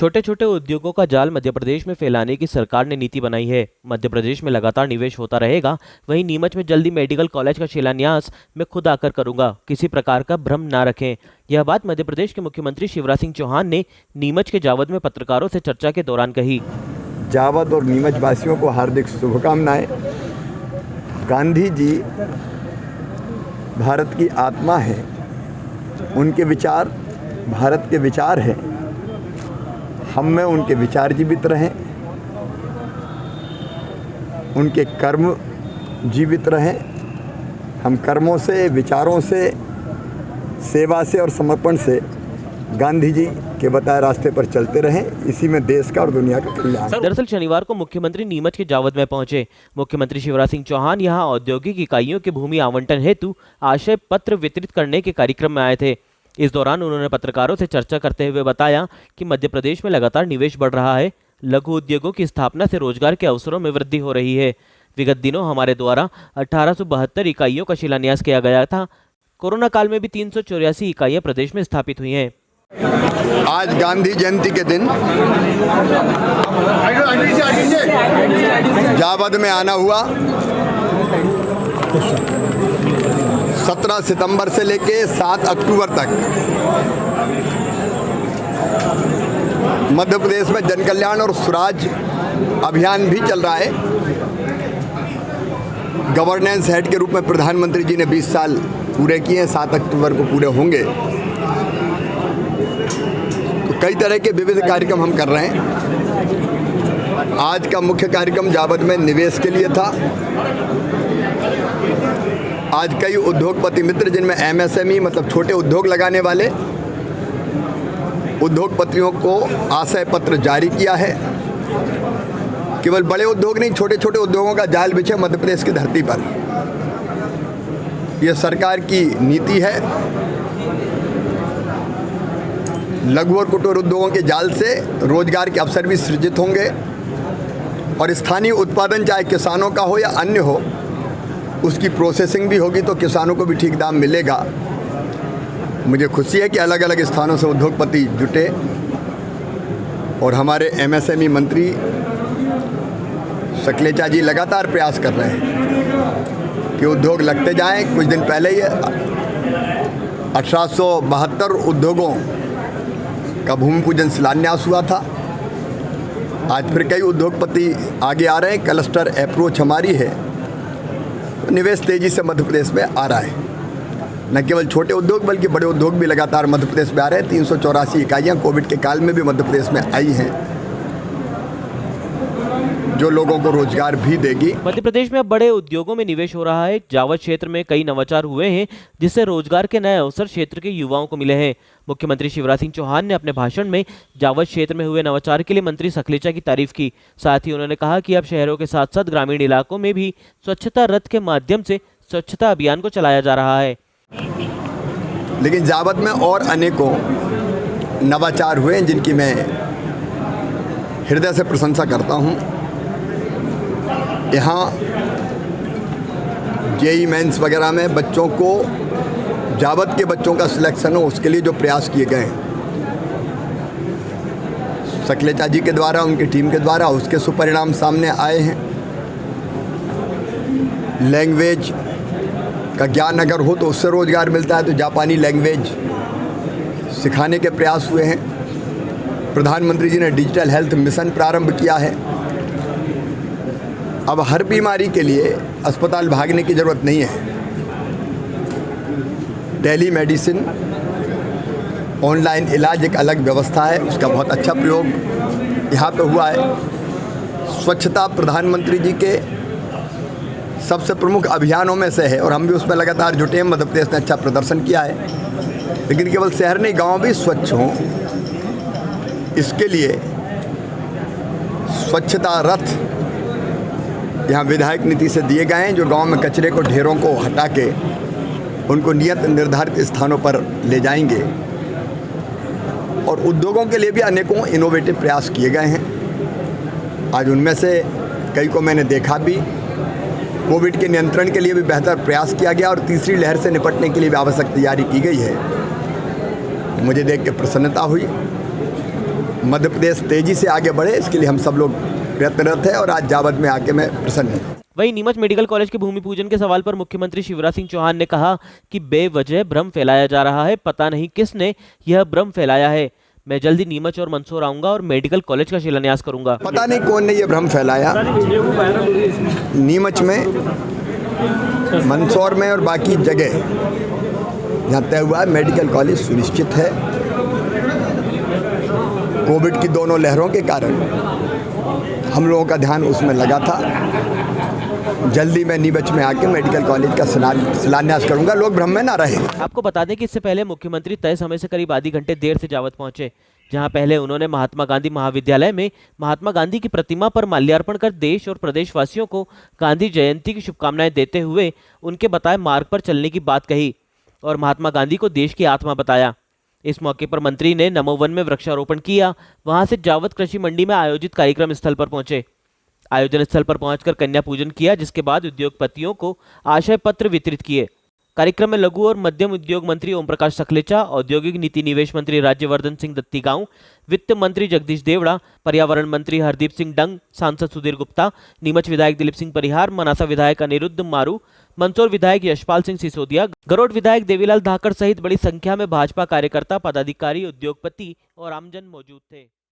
छोटे छोटे उद्योगों का जाल मध्य प्रदेश में फैलाने की सरकार ने नीति बनाई है। मध्य प्रदेश में लगातार निवेश होता रहेगा। वहीं नीमच में जल्दी मेडिकल कॉलेज का शिलान्यास मैं खुद आकर करूंगा, किसी प्रकार का भ्रम ना रखें। यह बात मध्य प्रदेश के मुख्यमंत्री शिवराज सिंह चौहान ने नीमच के जावद में पत्रकारों से चर्चा के दौरान कही। जावद और नीमच वासियों को हार्दिक शुभकामनाएं। गांधी जी भारत की आत्मा है, उनके विचार भारत के विचार हैं। हम में उनके विचार जीवित रहें, उनके कर्म जीवित रहें। हम कर्मों से, विचारों से, सेवा से और समर्पण से गांधी जी के बताए रास्ते पर चलते रहें। इसी में देश का और दुनिया का कल्याण। दरअसल शनिवार को मुख्यमंत्री नीमच के जावद में पहुंचे। मुख्यमंत्री शिवराज सिंह चौहान यहां औद्योगिक इकाइयों के भूमि आवंटन हेतु आशय पत्र वितरित करने के कार्यक्रम में आए थे। इस दौरान उन्होंने पत्रकारों से चर्चा करते हुए बताया कि मध्य प्रदेश में लगातार निवेश बढ़ रहा है। लघु उद्योगों की स्थापना से रोजगार के अवसरों में वृद्धि हो रही है। विगत दिनों हमारे द्वारा 1872 इकाइयों का शिलान्यास किया गया था। कोरोना काल में भी 384 इकाइयां प्रदेश में स्थापित हुई हैं। आज गांधी जयंती के दिन जावद में आना हुआ। 17 सितंबर से लेके 7 अक्टूबर तक मध्य प्रदेश में जन कल्याण और स्वराज अभियान भी चल रहा है। गवर्नेंस हेड के रूप में प्रधानमंत्री जी ने 20 साल पूरे किए हैं, 7 अक्टूबर को पूरे होंगे। तो कई तरह के विविध कार्यक्रम हम कर रहे हैं। आज का मुख्य कार्यक्रम जावद में निवेश के लिए था। आज कई उद्योगपति मित्र, जिनमें एमएसएमई मतलब छोटे उद्योग लगाने वाले उद्योगपतियों को आशय पत्र जारी किया है। केवल बड़े उद्योग नहीं, छोटे छोटे उद्योगों का जाल बिछे मध्य प्रदेश की धरती पर। यह सरकार की नीति है। लघु और कुटीर उद्योगों के जाल से रोजगार के अवसर भी सृजित होंगे और स्थानीय उत्पादन, चाहे किसानों का हो या अन्य हो, उसकी प्रोसेसिंग भी होगी तो किसानों को भी ठीक दाम मिलेगा। मुझे खुशी है कि अलग अलग स्थानों से उद्योगपति जुटे और हमारे एमएसएमई मंत्री शक्लेचा जी लगातार प्रयास कर रहे हैं कि उद्योग लगते जाएं। कुछ दिन पहले ही 1872 उद्योगों का भूमि पूजन शिलान्यास हुआ था। आज फिर कई उद्योगपति आगे आ रहे हैं। क्लस्टर अप्रोच हमारी है। निवेश तेजी से मध्य प्रदेश में आ रहा है। न केवल छोटे उद्योग बल्कि बड़े उद्योग भी लगातार मध्य प्रदेश में आ रहे हैं। 384 इकाइयाँ कोविड के काल में भी मध्य प्रदेश में आई हैं, जो लोगों को रोजगार भी देगी। मध्य प्रदेश में अब बड़े उद्योगों में निवेश हो रहा है। जावद क्षेत्र में कई नवाचार हुए हैं, जिससे रोजगार के नए अवसर क्षेत्र के युवाओं को मिले हैं। मुख्यमंत्री शिवराज सिंह चौहान ने अपने भाषण में जावद क्षेत्र में हुए नवाचार के लिए मंत्री शक्लेचा की तारीफ की। साथ ही उन्होंने कहा कि अब शहरों के साथ साथ ग्रामीण इलाकों में भी स्वच्छता रथ के माध्यम से स्वच्छता अभियान को चलाया जा रहा है। लेकिन जावद में और अनेकों नवाचार हुए हैं, जिनकी मैं हृदय से प्रशंसा करता हूँ। यहाँ जेई मेंस वगैरह में बच्चों को, जावद के बच्चों का सिलेक्शन हो, उसके लिए जो प्रयास किए गए हैं शक्लेचा जी के द्वारा, उनकी टीम के द्वारा, उसके सुपरिणाम सामने आए हैं। लैंग्वेज का ज्ञान अगर हो तो उससे रोजगार मिलता है, तो जापानी लैंग्वेज सिखाने के प्रयास हुए हैं। प्रधानमंत्री जी ने डिजिटल हेल्थ मिशन प्रारंभ किया है। अब हर बीमारी के लिए अस्पताल भागने की ज़रूरत नहीं है। टेली मेडिसिन, ऑनलाइन इलाज एक अलग व्यवस्था है, उसका बहुत अच्छा प्रयोग यहाँ पे हुआ है। स्वच्छता प्रधानमंत्री जी के सबसे प्रमुख अभियानों में से है और हम भी उसमें लगातार जुटे हैं। मध्य प्रदेश ने अच्छा प्रदर्शन किया है। लेकिन केवल शहर नहीं, गांव भी स्वच्छ हों, इसके लिए स्वच्छता रथ यहाँ विधायक नीति से दिए गए हैं, जो गांव में कचरे को, ढेरों को हटा के उनको नियत निर्धारित स्थानों पर ले जाएंगे। और उद्योगों के लिए भी अनेकों इनोवेटिव प्रयास किए गए हैं। आज उनमें से कई को मैंने देखा भी। कोविड के नियंत्रण के लिए भी बेहतर प्रयास किया गया और तीसरी लहर से निपटने के लिए भी आवश्यक तैयारी की गई है। मुझे देख के प्रसन्नता हुई। मध्य प्रदेश तेजी से आगे बढ़े, इसके लिए हम सब लोग प्रयत्नरत हैं और आज जावद में आके मैं प्रसन्न हूँ। वहीं नीमच मेडिकल कॉलेज के भूमि पूजन के सवाल पर मुख्यमंत्री शिवराज सिंह चौहान ने कहा कि बेवजह भ्रम फैलाया जा रहा है, पता नहीं किसने यह भ्रम फैलाया है। मैं जल्दी नीमच और मंदसौर आऊंगा और मेडिकल कॉलेज का शिलान्यास करूंगा। पता नहीं कौन ने ये भ्रम फैलाया। नीमच में, मंदसौर में और बाकी जगह जहाँ तय हुआ है मेडिकल कॉलेज सुनिश्चित है। कोविड की दोनों लहरों के कारण हम लोगों का ध्यान उसमें लगा था। जल्दी मैं नीमच में आके मेडिकल कॉलेज का शिलान्यास करूंगा, लोग भ्रम में ना रहे। आपको बता दें कि इससे पहले मुख्यमंत्री तय समय से करीब आधी घंटे देर से जावद पहुंचे, जहां पहले उन्होंने महात्मा गांधी महाविद्यालय में महात्मा गांधी की प्रतिमा पर माल्यार्पण कर देश और प्रदेशवासियों को गांधी जयंती की शुभकामनाएं देते हुए उनके बताए मार्ग पर चलने की बात कही और महात्मा गांधी को देश की आत्मा बताया। इस मौके पर मंत्री ने नमोवन में वृक्षारोपण किया। वहां से जावद कृषि मंडी में आयोजित कार्यक्रम स्थल पर पहुंचे। आयोजन स्थल पर पहुंचकर कन्या पूजन किया, जिसके बाद उद्योगपतियों को आशय पत्र वितरित किए। कार्यक्रम में लघु और मध्यम उद्योग मंत्री ओम प्रकाश सखलेचा, औद्योगिक नीति निवेश मंत्री राज्यवर्धन सिंह दत्तीगांव, वित्त मंत्री जगदीश देवड़ा, पर्यावरण मंत्री हरदीप सिंह डंग, सांसद सुधीर गुप्ता, नीमच विधायक दिलीप सिंह परिहार, मनासा विधायक अनिरुद्ध मारू, मंदसौर विधायक यशपाल सिंह सिसोदिया, गरोड विधायक देवीलाल धाकड़ सहित बड़ी संख्या में भाजपा कार्यकर्ता, पदाधिकारी, उद्योगपति और आमजन मौजूद थे।